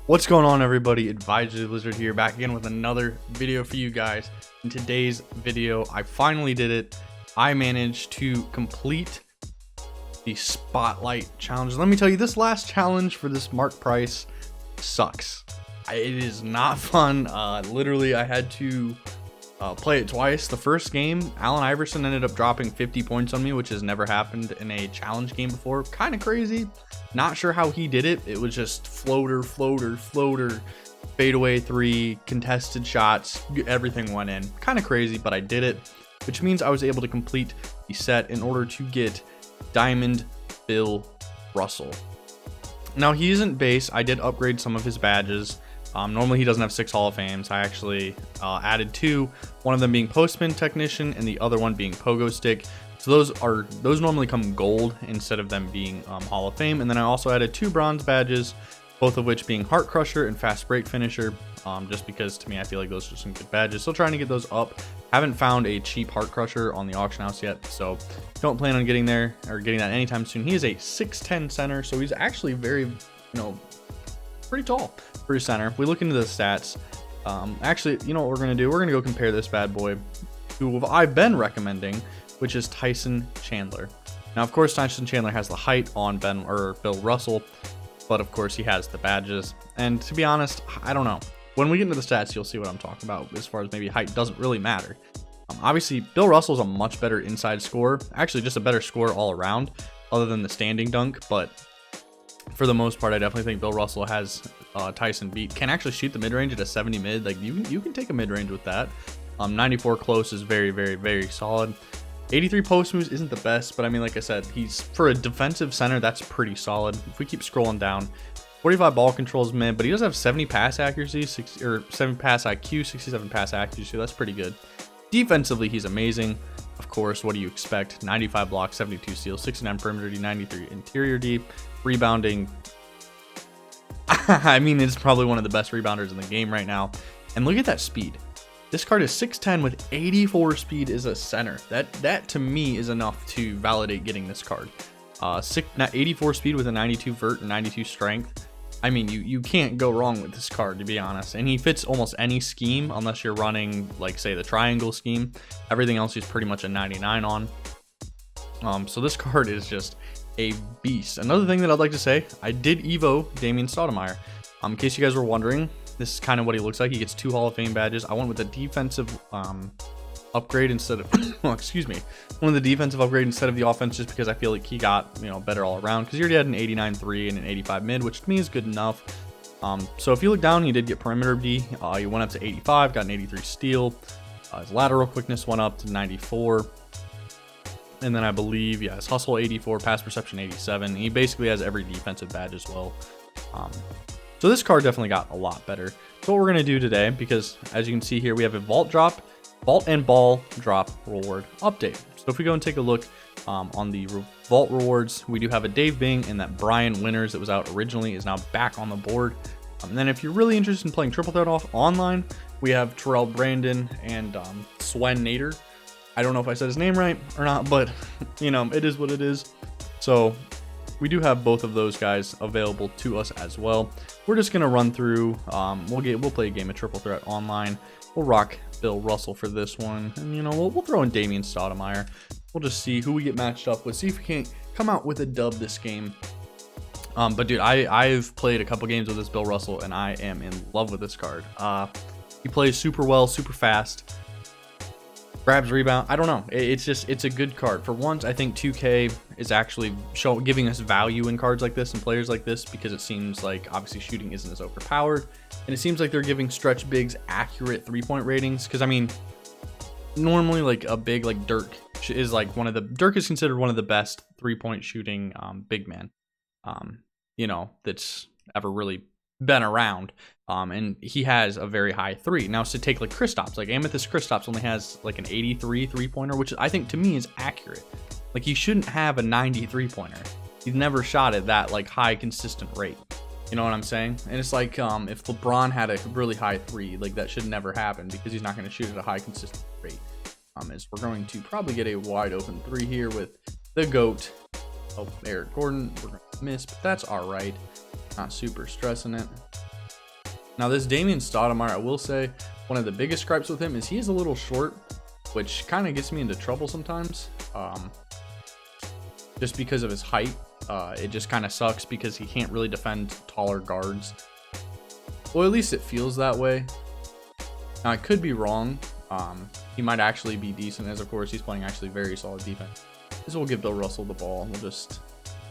What's going on, everybody? Advisory Lizard here, back again with another video for you guys. In today's video, I finally did it. I managed to complete the Spotlight challenge. Let me tell you, this last challenge for this Mark Price sucks. It is not fun. Literally, I had to play it twice. The first game, Allen Iverson ended up dropping 50 points on me, which has never happened in a challenge game before. Kind of crazy. Not sure how he did it. It was just floater, fadeaway three, contested shots, everything went in. Kind of crazy, but I did it, which means I was able to complete the set in order to get Diamond Bill Russell. Now, he isn't base. I did upgrade some of his badges. Normally he doesn't have 6 Hall of Fames. I actually added 2, one of them being Postman Technician and the other one being Pogo Stick. So those normally come gold instead of them being Hall of Fame. And then I also added 2 bronze badges, both of which being Heart Crusher and Fast Break Finisher, just because to me I feel like those are some good badges. Still trying to get those up. Haven't found a cheap Heart Crusher on the auction house yet, so don't plan on getting there or getting that anytime soon. He is a 6'10" center, so he's actually very, pretty tall for a center. If we look into the stats, actually, you know what we're gonna do? We're gonna go compare this bad boy to who I've been recommending, which is Tyson Chandler. Now, of course, Tyson Chandler has the height on Bill Russell, but of course he has the badges. And to be honest, I don't know. When we get into the stats, you'll see what I'm talking about. As far as maybe height doesn't really matter. Obviously, Bill Russell's a much better inside scorer. Actually, just a better scorer all around, other than the standing dunk. But for the most part, I definitely think Bill Russell has Tyson beat. Can actually shoot the mid-range at a 70 mid. Like, you can take a mid-range with that. 94 close is very solid. 83 post moves isn't the best, but I mean, like I said, he's, for a defensive center, that's pretty solid. If we keep scrolling down, 45 ball controls mid, but he does have 70 pass accuracy, 70 pass IQ, 67 pass accuracy. That's pretty good. Defensively, he's amazing. Of course, what do you expect? 95 block, 72 steal, 69 perimeter D, 93 interior D. Rebounding, I mean, it's probably one of the best rebounders in the game right now. And look at that speed. This card is 6'10" with 84 speed as a center. That to me is enough to validate getting this card. 84 speed with a 92 vert and 92 strength. I mean, you can't go wrong with this card, to be honest. And he fits almost any scheme, unless you're running, like, say, the triangle scheme. Everything else he's pretty much a 99 on. So this card is just a beast. Another thing that I'd like to say, I did Evo Damon Stoudamire. In case you guys were wondering, this is kind of what he looks like. He gets 2 Hall of Fame badges. I went with a defensive upgrade instead of, well, excuse me, one of the defensive upgrade instead of the offense, just because I feel like he got, better all around, because he already had an 89-3 and an 85 mid, which to me is good enough. So if you look down, he did get perimeter D. He went up to 85, got an 83 steal. His lateral quickness went up to 94. And then I believe, yeah, his hustle 84, pass perception 87. He basically has every defensive badge as well. So this card definitely got a lot better. So what we're going to do today, because as you can see here, we have a vault and ball drop reward update. So if we go and take a look on the vault rewards, we do have a Dave Bing, and that Brian Winters that was out originally is now back on the board. And then if you're really interested in playing Triple Threat off online, we have Terrell Brandon and Swen Nader. I don't know if I said his name right or not, but it is what it is. So we do have both of those guys available to us as well. We're just gonna run through. We'll play a game of Triple Threat online. We'll rock Bill Russell for this one, and we'll throw in Damon Stoudamire. We'll just see who we get matched up with. See if we can't come out with a dub this game. But dude, I've played a couple games with this Bill Russell, and I am in love with this card. He plays super well, super fast. Grabs, rebound. I don't know. It's a good card. For once, I think 2K is actually giving us value in cards like this and players like this, because it seems like obviously shooting isn't as overpowered, and it seems like they're giving stretch bigs accurate 3-point ratings. Because I mean, normally like a big like Dirk is like Dirk is considered one of the best 3-point shooting big men, that's ever really been around. And he has a very high 3. Now, to take like Kristaps, like Amethyst Kristaps only has like an 83 3-pointer, which I think to me is accurate. Like, he shouldn't have a 90 3-pointer. He's never shot at that like high consistent rate. You know what I'm saying? And it's like if LeBron had a really high 3, like that should never happen, because he's not going to shoot at a high consistent rate. As we're going to probably get a wide open 3 here with the GOAT. Oh, Eric Gordon. We're going to miss, but that's all right. Not super stressing it. Now this Damon Stoudamire, I will say, one of the biggest gripes with him is he is a little short, which kind of gets me into trouble sometimes. Just because of his height, it just kind of sucks because he can't really defend taller guards. Well, at least it feels that way. Now I could be wrong. He might actually be decent, as of course he's playing actually very solid defense. This will give Bill Russell the ball. We'll just,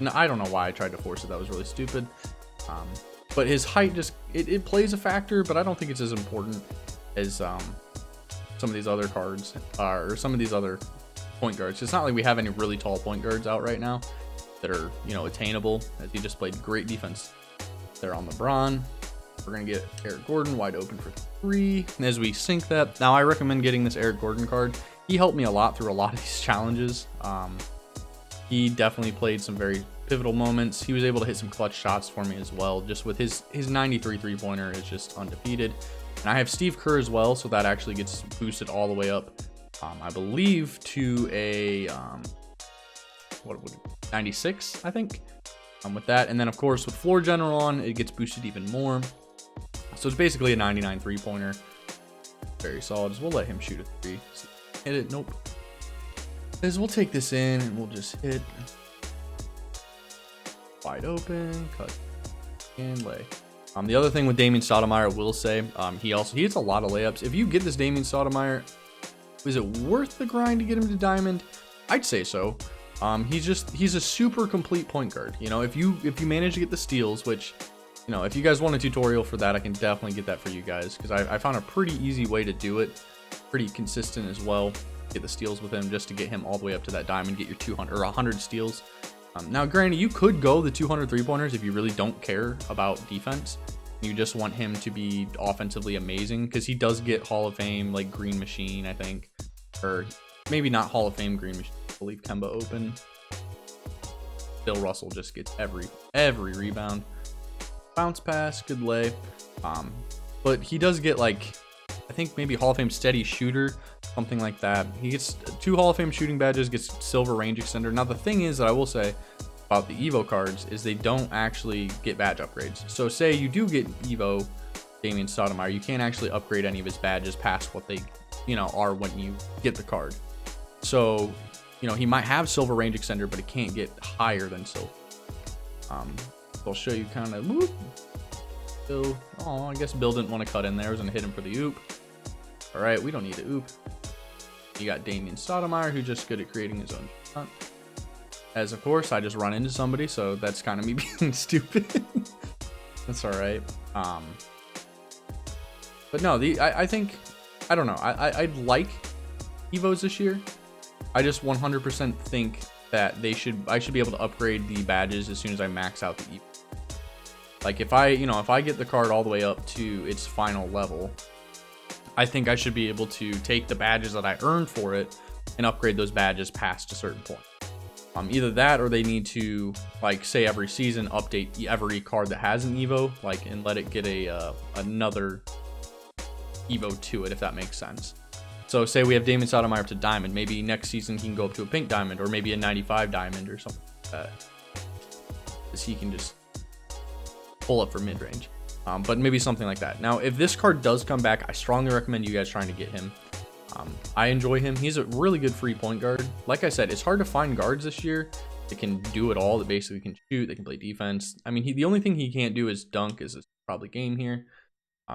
no, I don't know why I tried to force it. That was really stupid. But his height just, it plays a factor, but I don't think it's as important as some of these other cards or some of these other point guards. It's not like we have any really tall point guards out right now that are, you know, attainable, as he just played great defense there on LeBron. We're going to get Eric Gordon wide open for 3. And as we sync that, now I recommend getting this Eric Gordon card. He helped me a lot through a lot of these challenges. He definitely played some very pivotal moments. He was able to hit some clutch shots for me as well. Just with his 93 3-pointer is just undefeated. And I have Steve Kerr as well, so that actually gets boosted all the way up, I believe, to a 96, I think. With that, and then of course with Floor General on, it gets boosted even more. So it's basically a 99 3-pointer. Very solid. We'll let him shoot a 3. Hit it. Nope. As we'll take this in and we'll just hit wide open, cut and lay. The other thing with Damon Stoudamire, I will say, he hits a lot of layups. If you get this Damon Stoudamire, is it worth the grind to get him to diamond? I'd say so. He's a super complete point guard. You know, if you manage to get the steals, which, you know, if you guys want a tutorial for that, I can definitely get that for you guys, because I found a pretty easy way to do it, pretty consistent as well. Get the steals with him just to get him all the way up to that diamond, get your 200 or 100 steals. Now granted, you could go the 200 3-pointers if you really don't care about defense. You just want him to be offensively amazing, because he does get Hall of Fame like Green Machine, I think, or maybe not Hall of Fame Green Machine. I believe Kemba open. Bill Russell just gets every rebound. Bounce pass, good lay. But he does get, like, I think maybe Hall of Fame steady shooter, something like that. He gets 2 Hall of Fame shooting badges, gets silver range extender. Now the thing is that I will say about the Evo cards is they don't actually get badge upgrades. So say you do get Evo Damon Stoudamire, you can't actually upgrade any of his badges past what they, you know, are when you get the card. So, you know, he might have silver range extender, but it can't get higher than silver. I'll show you kind of. Bill, oh, I guess Bill didn't want to cut in there. I was gonna hit him for the oop. All right, we don't need a oop. You got Damon Stoudamire, who's just good at creating his own shot. As of course, I just run into somebody, so that's kind of me being stupid. That's all right. But no, I think, I don't know. I'd like Evos this year. I just 100% think that I should be able to upgrade the badges as soon as I max out the Evo. Like if I get the card all the way up to its final level, I think I should be able to take the badges that I earned for it and upgrade those badges past a certain point. Either that, or they need to, like, say every season update every card that has an Evo, like, and let it get another Evo to it, if that makes sense. So say we have Damon Stoudamire up to diamond, maybe next season he can go up to a pink diamond, or maybe a 95 diamond or something like that, because he can just pull up for mid-range. But maybe something like that. Now, if this card does come back, I strongly recommend you guys trying to get him. I enjoy him. He's a really good free point guard. Like I said, it's hard to find guards this year that can do it all, that basically can shoot, they can play defense. I mean, the only thing he can't do is dunk, is probably game here.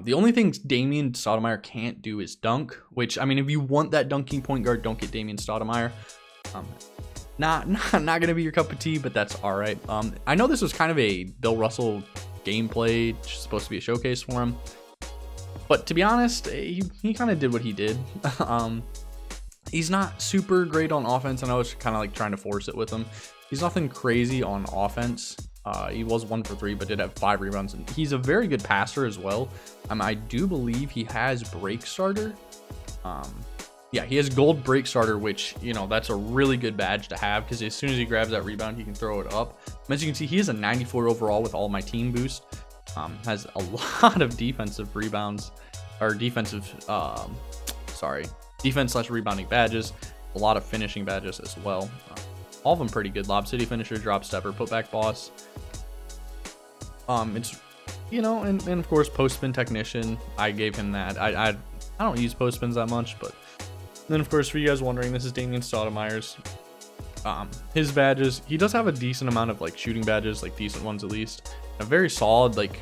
The only thing Damon Stoudamire can't do is dunk, which, I mean, if you want that dunking point guard, don't get Damon Stoudamire. Not gonna be your cup of tea, but that's all right. I know this was kind of a Bill Russell gameplay, supposed to be a showcase for him, but to be honest, he kind of did what he did. He's not super great on offense, and I was kind of like trying to force it with him. He's nothing crazy on offense. He was 1 for 3, but did have 5 rebounds, and he's a very good passer as well. I do believe he has break starter. Yeah, he has gold break starter, which, you know, that's a really good badge to have, because as soon as he grabs that rebound, he can throw it up. As you can see, he is a 94 overall with all my team boost. Has a lot of defensive rebounds, or defense/rebounding badges. A lot of finishing badges as well. All of them pretty good. Lob City finisher, drop stepper, putback boss. It's you know, and of course post spin technician, I gave him that. I don't use post spins that much, but then of course for you guys wondering, this is Damon Stoudamire's. His badges, he does have a decent amount of like shooting badges, like decent ones at least, a very solid like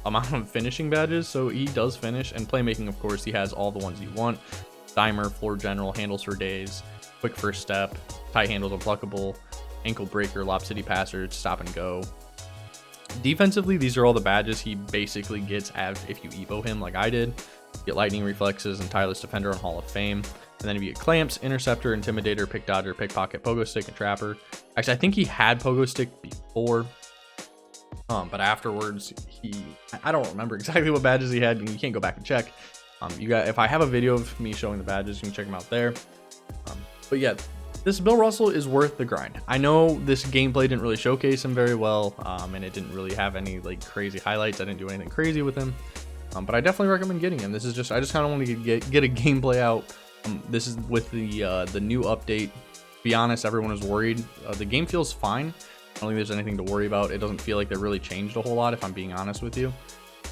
amount of finishing badges, so he does finish. And playmaking, of course, he has all the ones you want: dimer, floor general, handles for days, quick first step, tight handles, unpluckable, ankle breaker, lob city passer, stop and go. Defensively, these are all the badges he basically gets if you evo him like I did. You get lightning reflexes and tireless defender on Hall of Fame. And then if you get clamps, interceptor, intimidator, pick dodger, pickpocket, pogo stick, and trapper. Actually, I think he had pogo stick before, but afterwards I don't remember exactly what badges he had. You can't go back and check. If I have a video of me showing the badges, you can check them out there. But yeah, this Bill Russell is worth the grind. I know this gameplay didn't really showcase him very well, and it didn't really have any like crazy highlights. I didn't do anything crazy with him, but I definitely recommend getting him. This is just, I just kind of want to get a gameplay out. This is with the new update. To be honest, everyone is worried. The game feels fine. I don't think there's anything to worry about. It doesn't feel like they really changed a whole lot, if I'm being honest with you.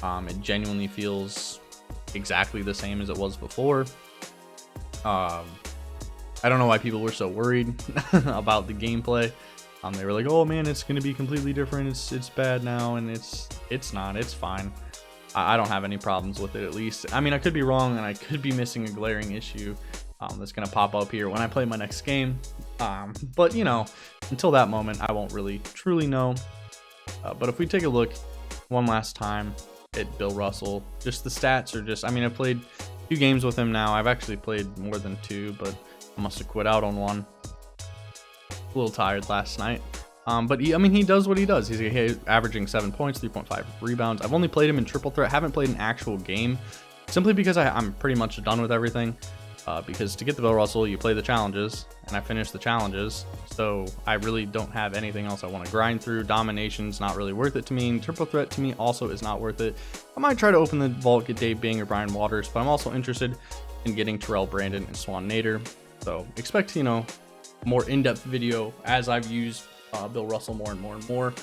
It genuinely feels exactly the same as it was before. I don't know why people were so worried about the gameplay. They were like, "Oh man, it's gonna be completely different. It's bad now," and it's not. It's fine. I don't have any problems with it, at least. I mean, I could be wrong, and I could be missing a glaring issue that's gonna pop up here when I play my next game. But you know, until that moment, I won't really truly know. But if we take a look one last time at Bill Russell, just the stats are just, I mean, I've played 2 games with him now. I've actually played more than 2, but I must have quit out on one. A little tired last night. But I mean, he does what he does. He's averaging 7 points, 3.5 rebounds. I've only played him in triple threat. Haven't played an actual game, simply because I'm pretty much done with everything. Because to get the Bill Russell, you play the challenges, and I finished the challenges. So I really don't have anything else I want to grind through. Domination's not really worth it to me. And triple threat to me also is not worth it. I might try to open the vault, get Dave Bing or Brian Waters, but I'm also interested in getting Terrell Brandon and Swan Nader. So expect, you know, more in-depth video as I've used Bill Russell more and more and more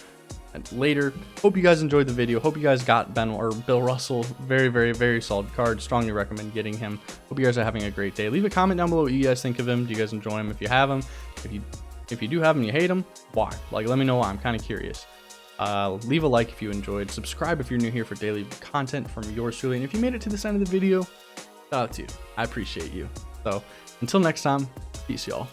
and later. Hope you guys enjoyed the video. Hope you guys got Bill Russell. Very, very, very solid card. Strongly recommend getting him. Hope you guys are having a great day. Leave a comment down below what you guys think of him. Do you guys enjoy him? If you have him, if you do have him, you hate him, why? Like, let me know why. I'm kind of curious. Leave a like if you enjoyed. Subscribe if you're new here for daily content from yours truly. And if you made it to this end of the video, shout out to you. I appreciate you. So until next time, peace, y'all.